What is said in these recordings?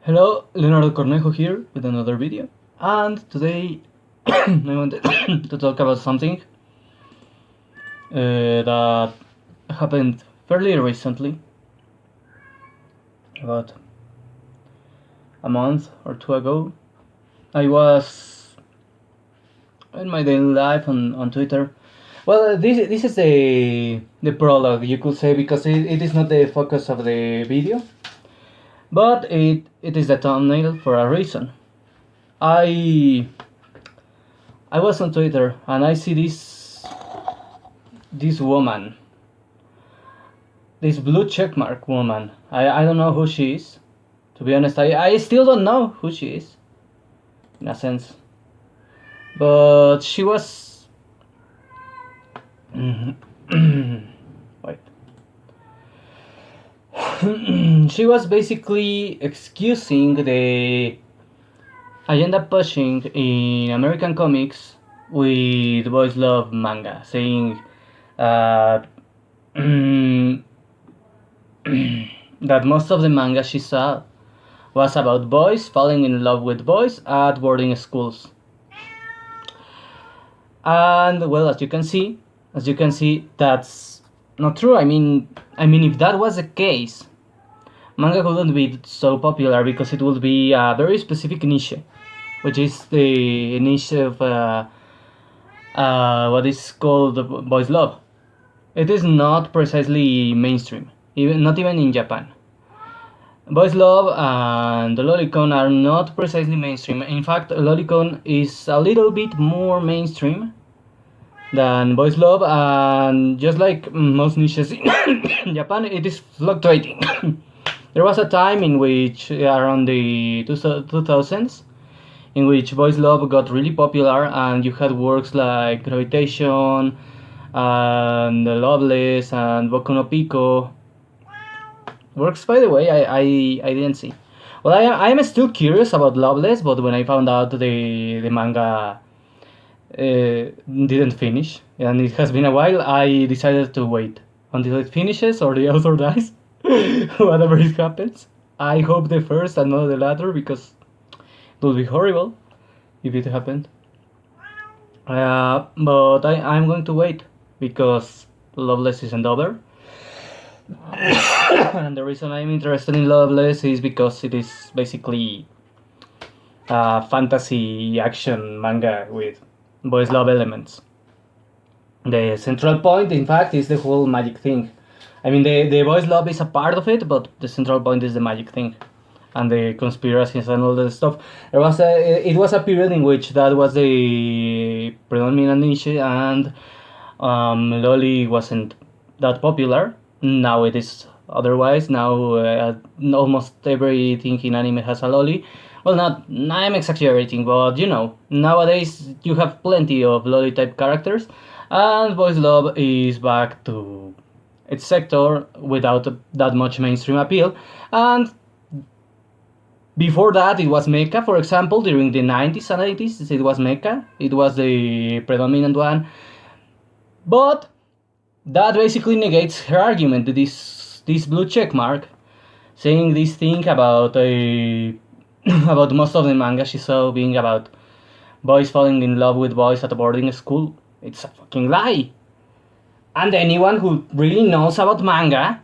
Hello, Leonardo Cornejo here with another video, and today I wanted to talk about something that happened fairly recently, about a month or two ago. I was in my daily life on Twitter. Well, this is the prologue, you could say, because it is not the focus of the video, but it is the thumbnail for a reason. I was on Twitter and I see this woman, this blue checkmark woman. I don't know who she is. To be honest, I still don't know who she is, in a sense. But she was wait. She was basically excusing the agenda pushing in American comics with boys love manga, saying uh, that most of the manga she saw was about boys falling in love with boys at boarding schools. And well, as you can see, that's not true. I mean, if that was the case, manga wouldn't be so popular because it would be a very specific niche, which is the niche of what is called boys love. It is not precisely mainstream, not even in Japan. Boys love and the lolicon are not precisely mainstream. In fact, lolicon is a little bit more mainstream than boys love, and just like most niches in Japan, it is fluctuating. There was a time in which, around the 2000s, in which boys love got really popular, and you had works like Gravitation and Loveless and Boku no Pico. Works, by the way, I didn't see. Well, I am still curious about Loveless, but when I found out the manga didn't finish, and it has been a while, I decided to wait until it finishes or the author dies. Whatever it happens. I hope the first and not the latter, because it would be horrible if it happened. But I'm going to wait because Loveless isn't over. And the reason I'm interested in Loveless is because it is basically a fantasy action manga with boys love elements. The central point, in fact, is the whole magic thing. I mean, the boys love is a part of it, but the central point is the magic thing and the conspiracies and all that stuff. It was a period in which that was the predominant niche, and loli wasn't that popular. Now it is otherwise. Now almost everything in anime has a loli. Well, not I'm exaggerating, but nowadays you have plenty of loli type characters, and boys love is back to its sector without that much mainstream appeal. And before that, it was mecha, for example. During the 90s and 80s, it was mecha. It was the predominant one. But that basically negates her argument, this blue check mark, saying this thing about about most of the manga she saw being about boys falling in love with boys at a boarding school. It's a fucking lie. And anyone who really knows about manga,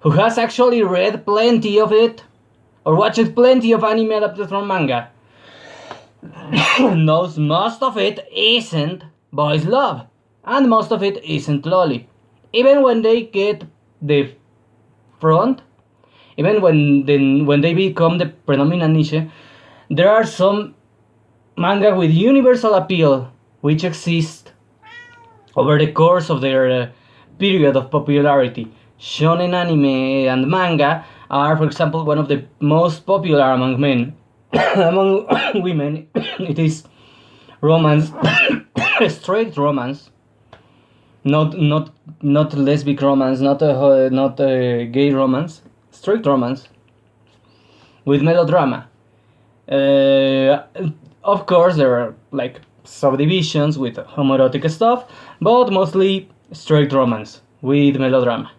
who has actually read plenty of it, or watched plenty of anime adapted from manga, knows most of it isn't boys love, and most of it isn't loli. Even when they get the front, even when they become the predominant niche, there are some manga with universal appeal which exist over the course of their period of popularity. Shonen anime and manga are, for example, one of the most popular among men. Among women, it is romance, straight romance, not lesbic romance, not gay romance, straight romance with melodrama. Of course, there are like subdivisions with homoerotic stuff, but mostly straight romance with melodrama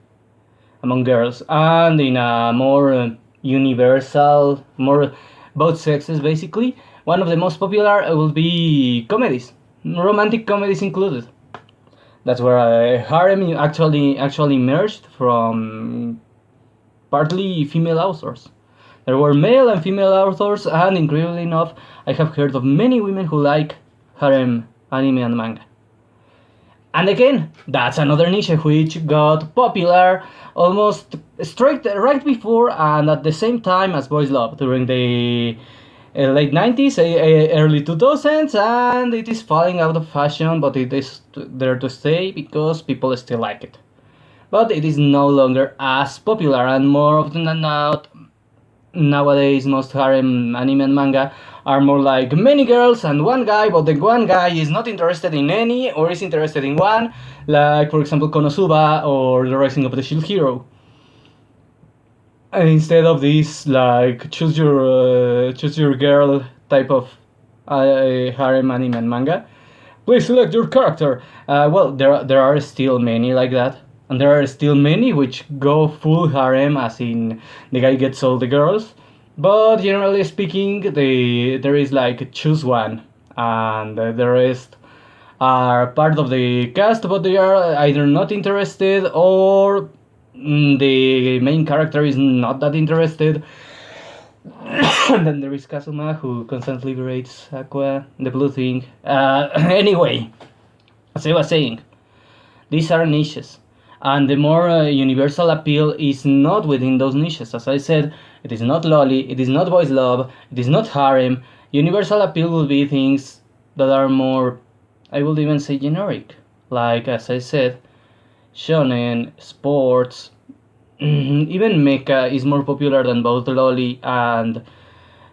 among girls. And in a more universal, more both sexes basically. One of the most popular will be comedies, romantic comedies included. That's where harem actually emerged from partly female authors. There were male and female authors, and incredibly enough, I have heard of many women who like harem anime and manga. And again, that's another niche which got popular almost straight right before and at the same time as boys love during the late 90s, early 2000s, and it is falling out of fashion, but it is there to stay because people still like it. But it is no longer as popular, and more often than not, nowadays most harem anime and manga are more like many girls and one guy, but the one guy is not interested in any or is interested in one, like for example Konosuba or The Rising of the Shield Hero. And instead of this like choose your girl type of harem anime and manga, please select your character. Well, there are still many like that. And there are still many which go full harem, as in the guy gets all the girls. But generally speaking, there is like choose one, and the rest are part of the cast, but they are either not interested or the main character is not that interested. And then there is Kazuma, who constantly berates Aqua, the blue thing. Anyway, as I was saying, these are niches. And the more universal appeal is not within those niches. As I said, it is not loli, it is not boys love, it is not harem. Universal appeal will be things that are more, I would even say, generic. Like, as I said, shonen, sports, even mecha is more popular than both loli and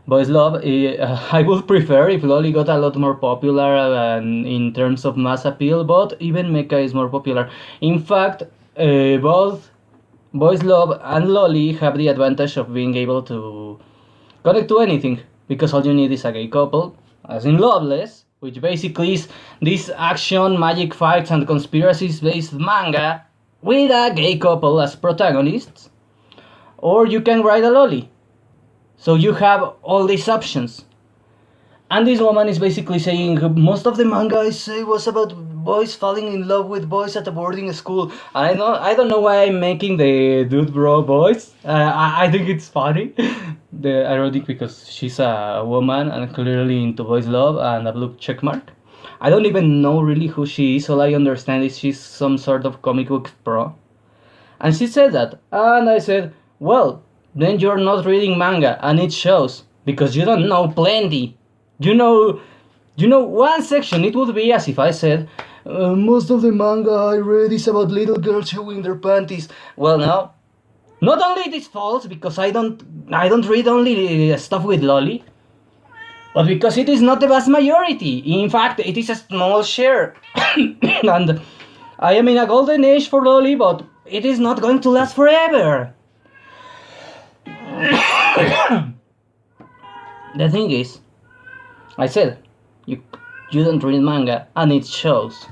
boys love. I would prefer if loli got a lot more popular in terms of mass appeal, but even mecha is more popular. In fact, both boys love and loli have the advantage of being able to connect to anything, because all you need is a gay couple, as in Loveless, which basically is this action, magic fights, and conspiracies based manga with a gay couple as protagonists, or you can write a loli. So you have all these options. And this woman is basically saying most of the manga I say was about boys falling in love with boys at a boarding school. I don't know why I'm making the dude bro voice. I think it's funny. The ironic because she's a woman and clearly into boys love and a blue checkmark. I don't even know really who she is. All I understand is she's some sort of comic book pro. And she said that. And I said, well, then you're not reading manga, and it shows, because you don't know plenty. You know one section. It would be as if I said, most of the manga I read is about little girls showing their panties. Well, no. Not only it is false, because I don't read only stuff with loli, but because it is not the vast majority. In fact, it is a small share. And I am in a golden age for loli, but it is not going to last forever. The thing is, I said, you don't read manga, and it shows.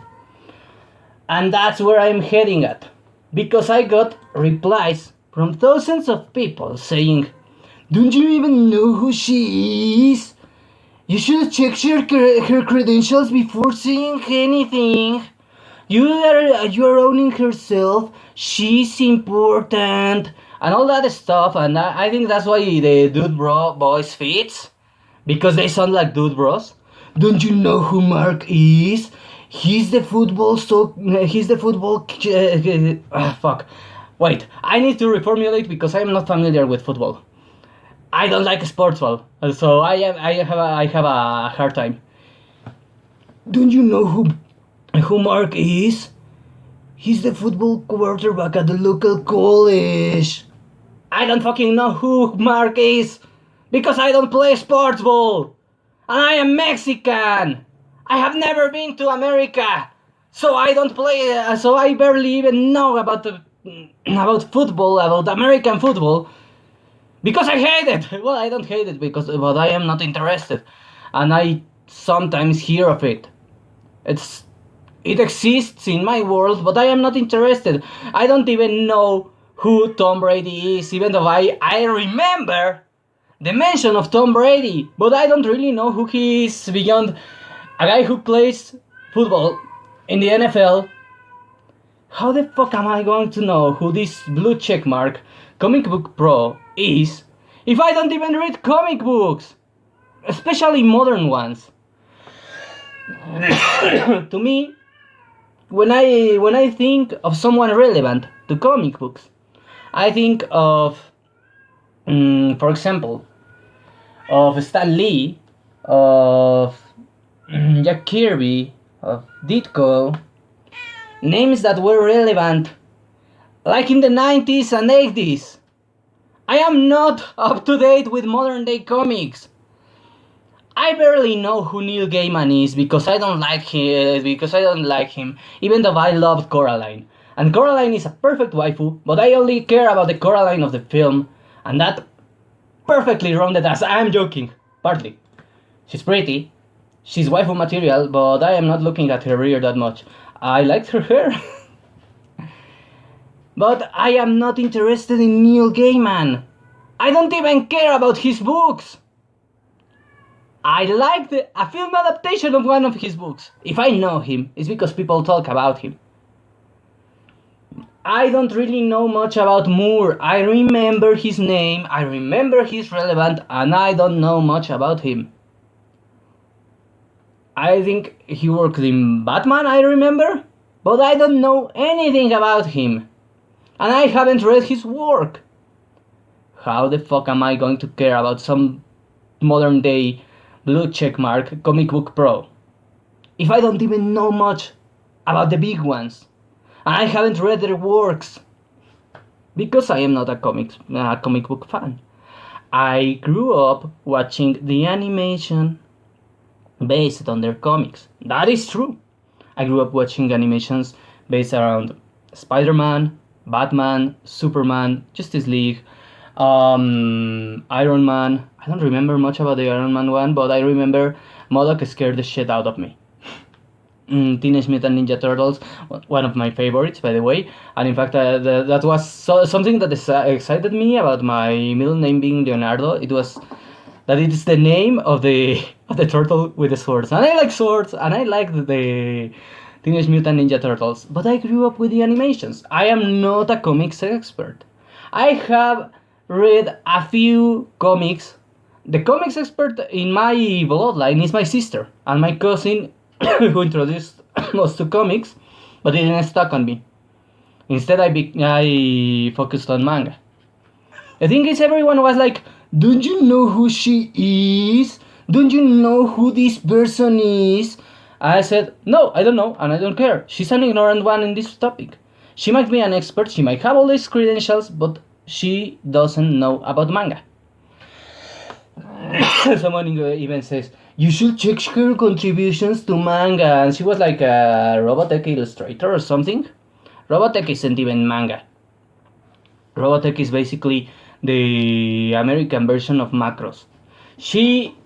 And that's where I'm heading at. Because I got replies from thousands of people saying, don't you even know who she is? You should check her credentials before saying anything. You are owning herself. She's important. And all that stuff, and I think that's why the dude bro boys fits, because they sound like dude bros. Don't you know who Mark is? He's the football fuck. Wait, I need to reformulate because I'm not familiar with football. I don't like sports ball, so I have a hard time. Don't you know who Mark is? He's the football quarterback at the local college. I don't fucking know who Mark is, because I don't play sports ball. And I am Mexican. I have never been to America. So I don't play, so I barely even know about football, about American football. Because I hate it. Well, I don't hate it, but I am not interested. And I sometimes hear of it. It exists in my world, but I am not interested. I don't even know who Tom Brady is, even though I remember the mention of Tom Brady, but I don't really know who he is beyond a guy who plays football in the NFL. How the fuck am I going to know who this blue checkmark comic book pro is if I don't even read comic books? Especially modern ones. To me, when I think of someone relevant to comic books, I think of, for example, of Stan Lee, of Jack Kirby, of Ditko, names that were relevant like in the 90s and 80s. I am not up to date with modern day comics. I barely know who Neil Gaiman is because I don't like him, even though I loved Coraline. And Coraline is a perfect waifu, but I only care about the Coraline of the film, and that perfectly rounded as I'm joking, partly. She's pretty, she's waifu material, but I am not looking at her rear that much. I liked her hair. But I am not interested in Neil Gaiman. I don't even care about his books. I liked a film adaptation of one of his books. If I know him, it's because people talk about him. I don't really know much about Moore. I remember his name, I remember he's relevant, and I don't know much about him. I think he worked in Batman, I remember, but I don't know anything about him. And I haven't read his work. How the fuck am I going to care about some modern day blue checkmark comic book pro if I don't even know much about the big ones? And I haven't read their works because I am not a comic book fan. I grew up watching the animation based on their comics. That is true. I grew up watching animations based around Spider-Man, Batman, Superman, Justice League, Iron Man. I don't remember much about the Iron Man one, but I remember MODOK scared the shit out of me. Teenage Mutant Ninja Turtles, one of my favorites, by the way. And in fact, that was something that excited me about my middle name being Leonardo. It was that it is the name of the turtle with the swords. And I like swords, and I like the Teenage Mutant Ninja Turtles. But I grew up with the animations. I am not a comics expert. I have read a few comics. The comics expert in my bloodline is my sister and my cousin who introduced us to comics, but it didn't stuck on me. Instead, I focused on manga. The thing is, everyone was like, don't you know who she is? Don't you know who this person is? I said, no, I don't know, and I don't care. She's an ignorant one in this topic. She might be an expert, she might have all these credentials, but she doesn't know about manga. Someone even says, you should check her contributions to manga. And she was like a Robotech illustrator or something. Robotech isn't even manga. Robotech is basically the American version of Macross. She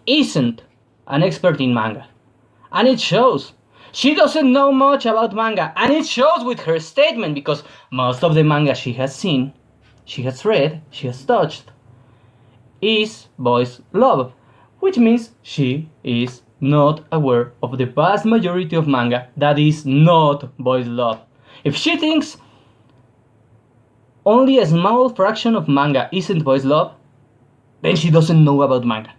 isn't an expert in manga. And it shows. She doesn't know much about manga. And it shows with her statement, because most of the manga she has seen, she has read, she has touched, is boys' love, which means she is not aware of the vast majority of manga that is not boys' love. If she thinks only a small fraction of manga isn't boys' love, then she doesn't know about manga.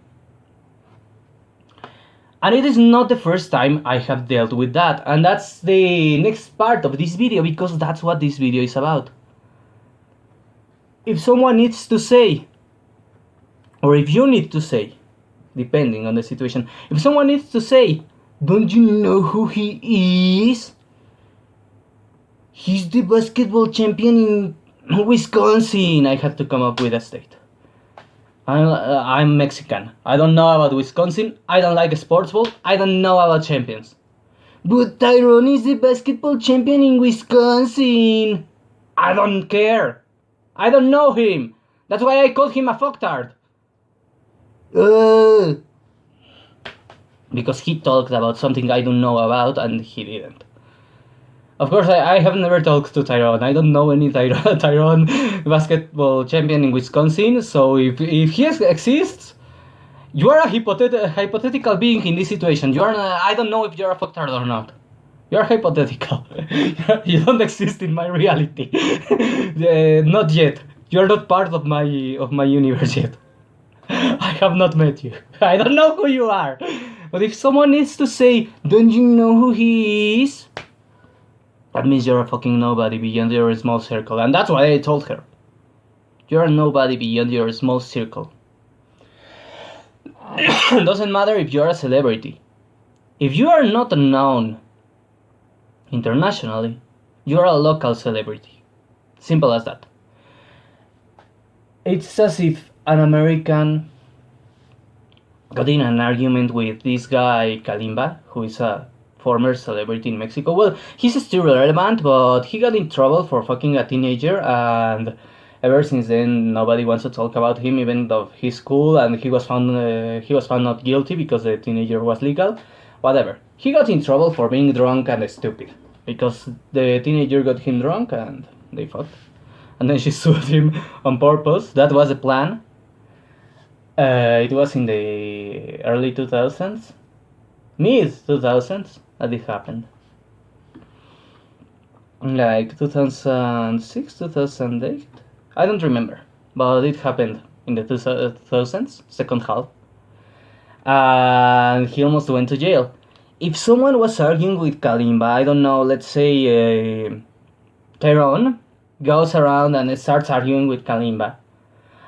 And it is not the first time I have dealt with that, and that's the next part of this video, because that's what this video is about. If someone needs to say, or if you need to say, depending on the situation, if someone needs to say, don't you know who he is? He's the basketball champion in Wisconsin. I had to come up with a state. I'm Mexican. I don't know about Wisconsin. I don't like sports ball. I don't know about champions. But Tyrone is the basketball champion in Wisconsin. I don't care. I don't know him. That's why I called him a fucktard. Because he talked about something I don't know about and he didn't. Of course, I have never talked to Tyrone. I don't know any Tyrone basketball champion in Wisconsin. So if he exists, you are a hypothetical being in this situation. You are. I don't know if you're a fucktard or not. You are hypothetical. You don't exist in my reality. Not yet. You are not part of my universe yet. I have not met you. I don't know who you are. But if someone needs to say, "Don't you know who he is?" that means you're a fucking nobody beyond your small circle. And that's what I told her. You're a nobody beyond your small circle. Doesn't matter if you're a celebrity. If you are not known internationally, you're a local celebrity. Simple as that. It's as if an American got in an argument with this guy Kalimba, who is a former celebrity in Mexico. Well, he's still relevant, but he got in trouble for fucking a teenager, and ever since then nobody wants to talk about him, even though he's cool and he was found not guilty because the teenager was legal. Whatever. He got in trouble for being drunk and stupid because the teenager got him drunk and they fought. And then she sued him on purpose. That was the plan. It was in the early 2000s, mid 2000s, that it happened. Like 2006, 2008. I don't remember, but it happened in the 2000s, second half. And he almost went to jail. If someone was arguing with Kalimba, I don't know, let's say Tyrone goes around and starts arguing with Kalimba,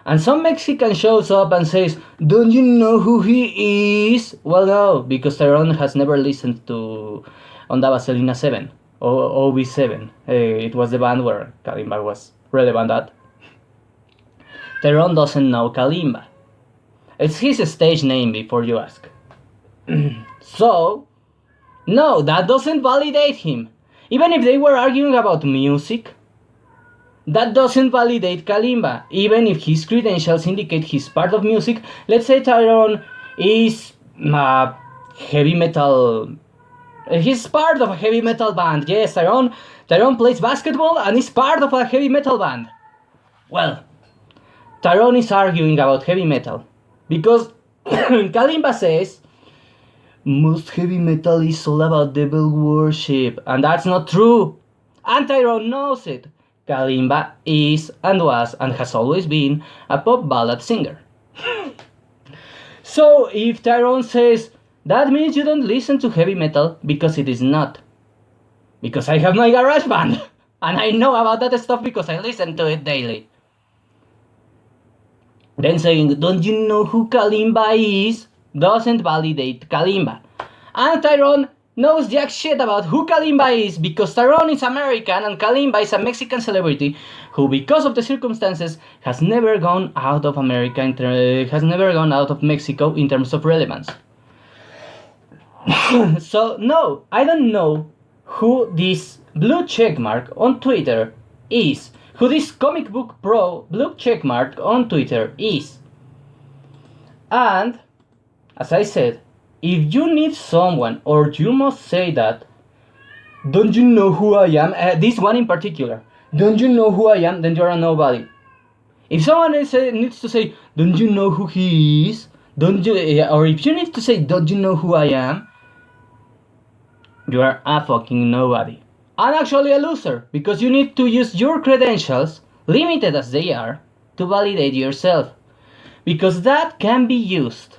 and some Mexican shows up and says, "Don't you know who he is?" Well, no, because Tyrone has never listened to Onda Vaselina 7, or OV7. It was the band where Kalimba was relevant at. Tyrone doesn't know Kalimba. It's his stage name, before you ask. So, no, that doesn't validate him. Even if they were arguing about music, that doesn't validate Kalimba. Even if his credentials indicate he's part of music, let's say Tyrone is heavy metal. He's part of a heavy metal band. Yes, Tyrone plays basketball and is part of a heavy metal band. Well, Tyrone is arguing about heavy metal because Kalimba says most heavy metal is all about devil worship, and that's not true. And Tyrone knows it. Kalimba is and was and has always been a pop ballad singer. So if Tyrone says, that means you don't listen to heavy metal, because it is not. Because I have my garage band, and I know about that stuff because I listen to it daily. Then saying, don't you know who Kalimba is, doesn't validate Kalimba. And Tyrone knows jack shit about who Kalimba is, because Tyrone is American and Kalimba is a Mexican celebrity who, because of the circumstances, has never gone out of America, has never gone out of Mexico in terms of relevance. So no, I don't know who this blue checkmark on Twitter is, who this comic book pro blue checkmark on Twitter is. And, as I said, if you need someone, or you must say that, don't you know who I am? This one in particular, don't you know who I am? Then you're a nobody. If someone needs to say, don't you know who he is? Don't you? Or if you need to say, don't you know who I am? You are a fucking nobody. And actually a loser, because you need to use your credentials, limited as they are, to validate yourself. Because that can be used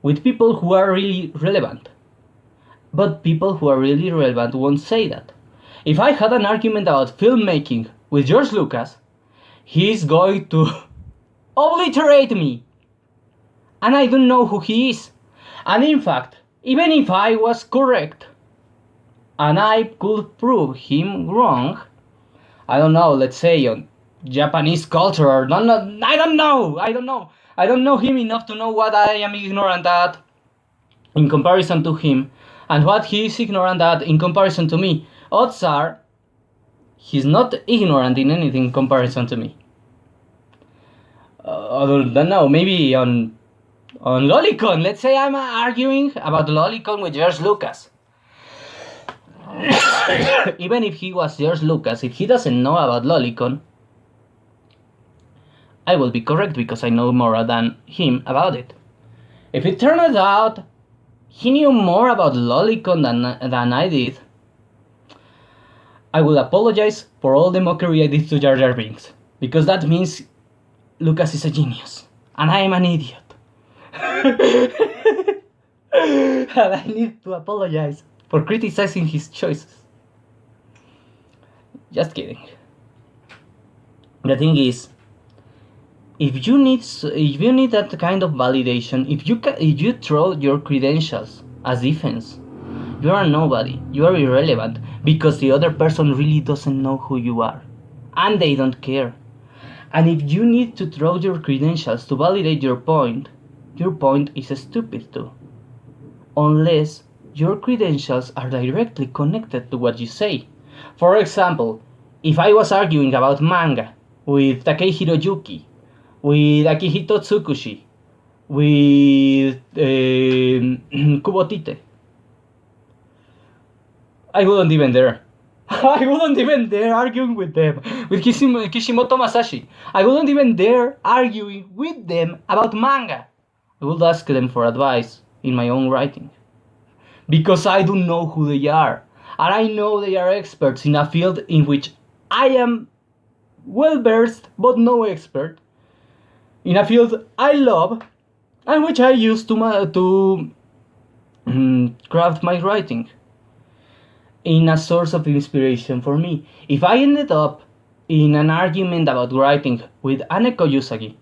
with people who are really relevant. But people who are really relevant won't say that. If I had an argument about filmmaking with George Lucas, he's going to obliterate me. And I don't know who he is. And in fact, even if I was correct, and I could prove him wrong, I don't know, let's say on Japanese culture, or I don't know. I don't know him enough to know what I am ignorant at in comparison to him, and what he is ignorant at in comparison to me. Odds are, he's not ignorant in anything in comparison to me. I don't know, maybe on Lolicon. Let's say I'm arguing about Lolicon with George Lucas. even if he was George Lucas, if he doesn't know about Lolicon, I will be correct because I know more than him about it. If it turns out he knew more about Lolicon than I did, I will apologize for all the mockery I did to Jar Jar Binks, because that means Lucas is a genius, and I am an idiot. And I need to apologize for criticizing his choices. Just kidding. The thing is, if you need that kind of validation, if you throw your credentials as defense, you are nobody. You are irrelevant because the other person really doesn't know who you are, and they don't care. And if you need to throw your credentials to validate your point is stupid too. Unless your credentials are directly connected to what you say. For example, if I was arguing about manga with Takehiro Yuki, with Akihito Tsukushi, with Kubotite, I wouldn't even dare. I wouldn't even dare arguing with them. With Kishimoto Masashi, I wouldn't even dare arguing with them about manga. I would ask them for advice in my own writing. Because I don't know who they are. And I know they are experts in a field in which I am well versed but no expert. In a field I love and which I use to craft my writing. In a source of inspiration for me. If I ended up in an argument about writing with Aneko Yusagi,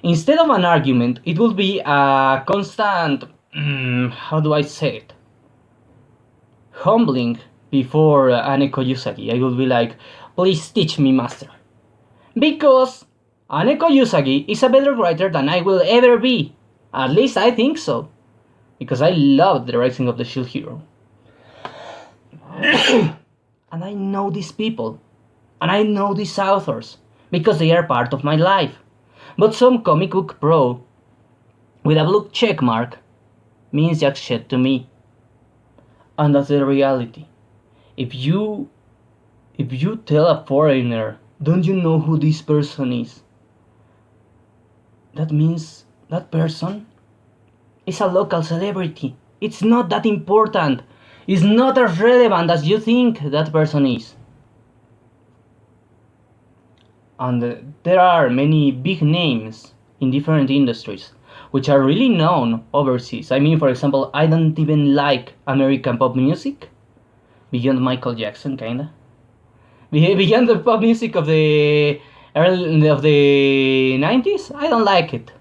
instead of an argument, it would be a constant, how do I say it? Humbling before Aneko Yusagi. I would be like, please teach me, master. Because Aneko Yusagi is a better writer than I will ever be. At least I think so. Because I love the Rising of the Shield Hero. And I know these people. And I know these authors. Because they are part of my life. But some comic book pro with a blue check mark means jack shit to me. And that's the reality. If you tell a foreigner, don't you know who this person is? That means that person is a local celebrity. It's not that important. It's not as relevant as you think that person is. And there are many big names in different industries which are really known overseas. I mean, for example, I don't even like American pop music, beyond Michael Jackson, kinda. Beyond the pop music of the 90s, I don't like it.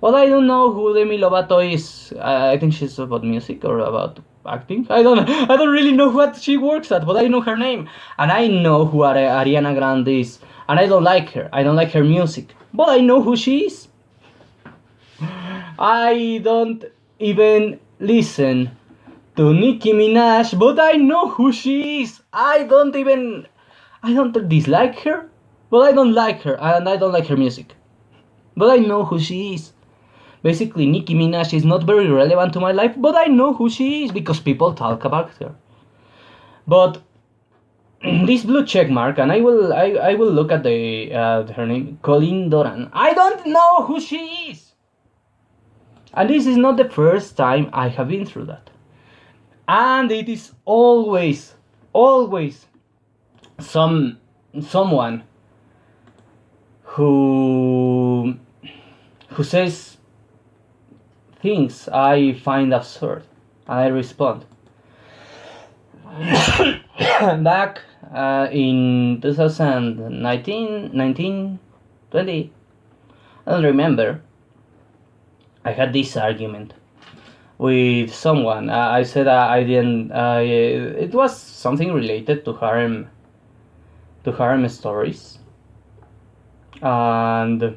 But I don't know who Demi Lovato is. I think she's about music or about acting. I don't really know what she works at, but I know her name. And I know who Ariana Grande is. And I don't like her. I don't like her music. But I know who she is. I don't even listen to Nicki Minaj, but I know who she is. I don't dislike her, but I don't like her, and I don't like her music. But I know who she is. Basically, Nicki Minaj is not very relevant to my life, but I know who she is because people talk about her. But this blue check mark, and I will look at her name, Colleen Doran. I don't know who she is. And this is not the first time I have been through that. And it is always someone who says things I find absurd, and I respond. Back in 2019, 20, I don't remember, I had this argument with someone. I said I didn't. It was something related to harem stories, and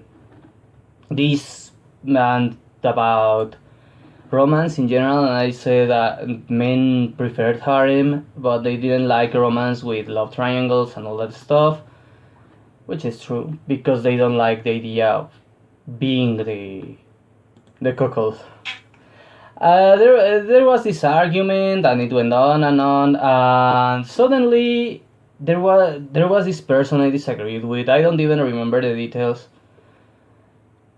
this meant about romance in general. And I said that men preferred harem, but they didn't like romance with love triangles and all that stuff, which is true because they don't like the idea of being the cuckold. There was this argument, and it went on and on, and suddenly there was this person I disagreed with. I don't even remember the details,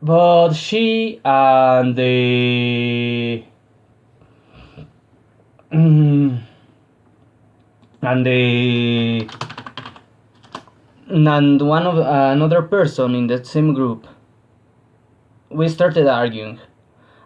but she and the and the and one of another person in that same group, we started arguing.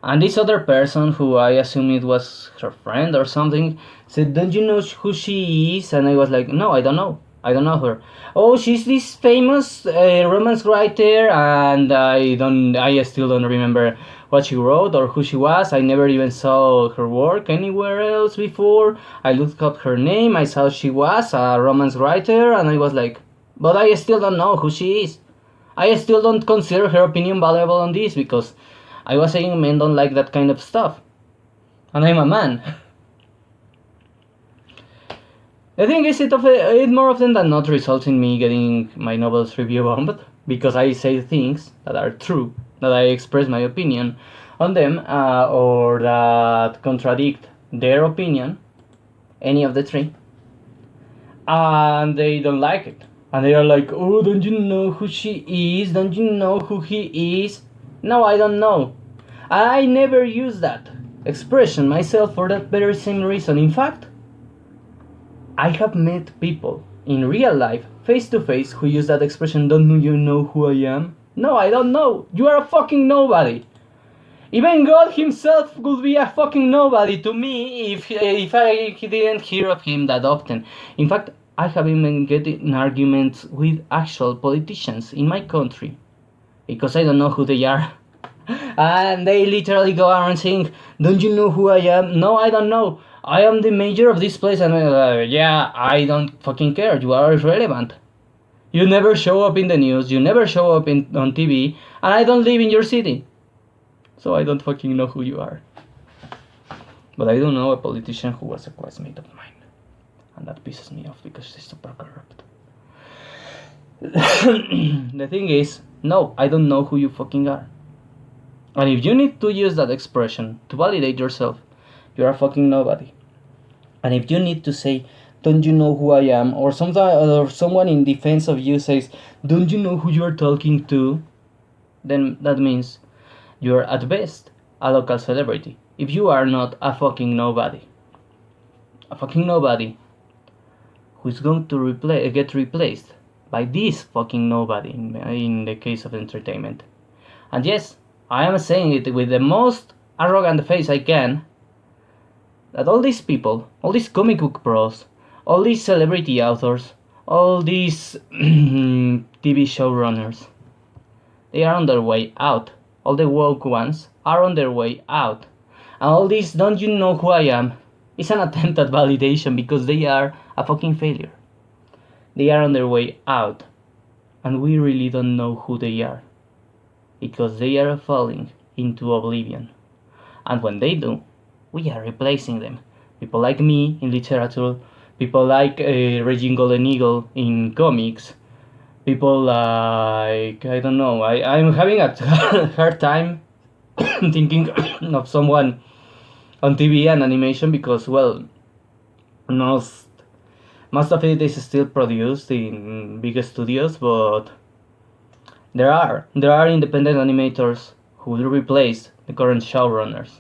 And this other person, who I assume it was her friend or something, said, "Don't you know who she is?" And I was like, "No, I don't know. I don't know her." "Oh, she's this famous romance writer, and I still don't remember what she wrote or who she was. I never even saw her work anywhere else before. I looked up her name. I saw she was a romance writer, and I was like, but I still don't know who she is. I still don't consider her opinion valuable on this, because I was saying men don't like that kind of stuff. And I'm a man." The thing is, it more often than not results in me getting my novels review bombed, because I say things that are true, that I express my opinion on them, or that contradict their opinion, any of the three, and they don't like it. And they are like, "Oh, don't you know who she is? Don't you know who he is?" No, I don't know. I never use that expression myself for that very same reason. In fact, I have met people in real life, face to face, who use that expression. "Don't you know who I am?" No, I don't know. You are a fucking nobody. Even God himself would be a fucking nobody to me if I didn't hear of him that often. In fact, I have even get in arguments with actual politicians in my country because I don't know who they are. And they literally go around saying, "Don't you know who I am?" "No, I don't know. I am the mayor of this place." And yeah, I don't fucking care. You are irrelevant. You never show up in the news. You never show up on TV. And I don't live in your city. So I don't fucking know who you are. But I do know a politician who was a classmate of mine. And that pisses me off because she's super corrupt. The thing is, no, I don't know who you fucking are. And if you need to use that expression to validate yourself, you're a fucking nobody. And if you need to say, "Don't you know who I am?" or someone in defense of you says, "Don't you know who you're talking to?" then that means you're at best a local celebrity. If you are not a fucking nobody. A fucking nobody who's going to get replaced by this fucking nobody in the case of entertainment. And yes, I am saying it with the most arrogant face I can, that all these people, all these comic book pros, all these celebrity authors, all these TV showrunners, they are on their way out. All the woke ones are on their way out. And all this "don't you know who I am" is an attempt at validation because they are a fucking failure. They are on their way out. And we really don't know who they are, because they are falling into oblivion. And when they do, we are replacing them. People like me in literature, people like Reagent and Eagle in comics, people like, I don't know, I'm having a hard time thinking of someone on TV and animation because, well, most of it is still produced in big studios, but there are independent animators who will replace the current showrunners.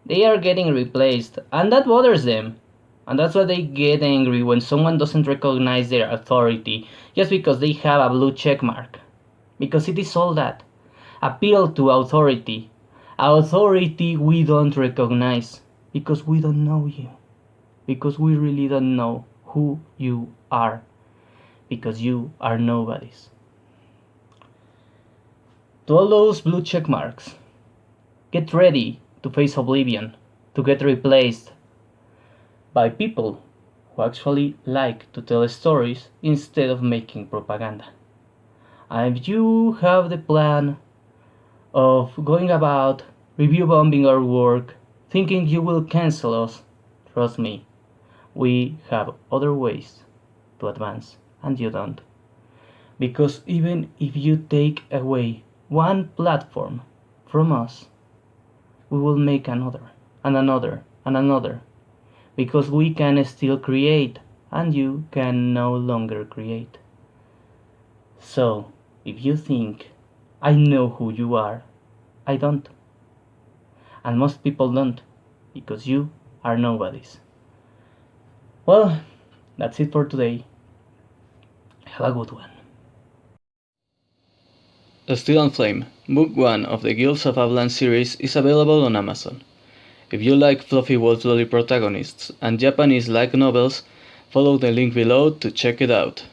They are getting replaced, and that bothers them. And that's why they get angry when someone doesn't recognize their authority just because they have a blue checkmark. Because it is all that. Appeal to authority. Authority we don't recognize because we don't know you. Because we really don't know who you are. Because you are nobodies. To all those blue checkmarks, get ready to face oblivion, to get replaced by people who actually like to tell stories instead of making propaganda. And if you have the plan of going about review bombing our work, thinking you will cancel us, trust me, we have other ways to advance, and you don't. Because even if you take away one platform from us, we will make another, and another, and another, because we can still create, and you can no longer create. So, if you think, I know who you are, I don't. And most people don't, because you are nobodies. Well, that's it for today. Have a good one. Still on Flame, Book 1 of the Guilds of Avlaan series is available on Amazon. If you like fluffy wolf lolly protagonists and Japanese light novels, follow the link below to check it out.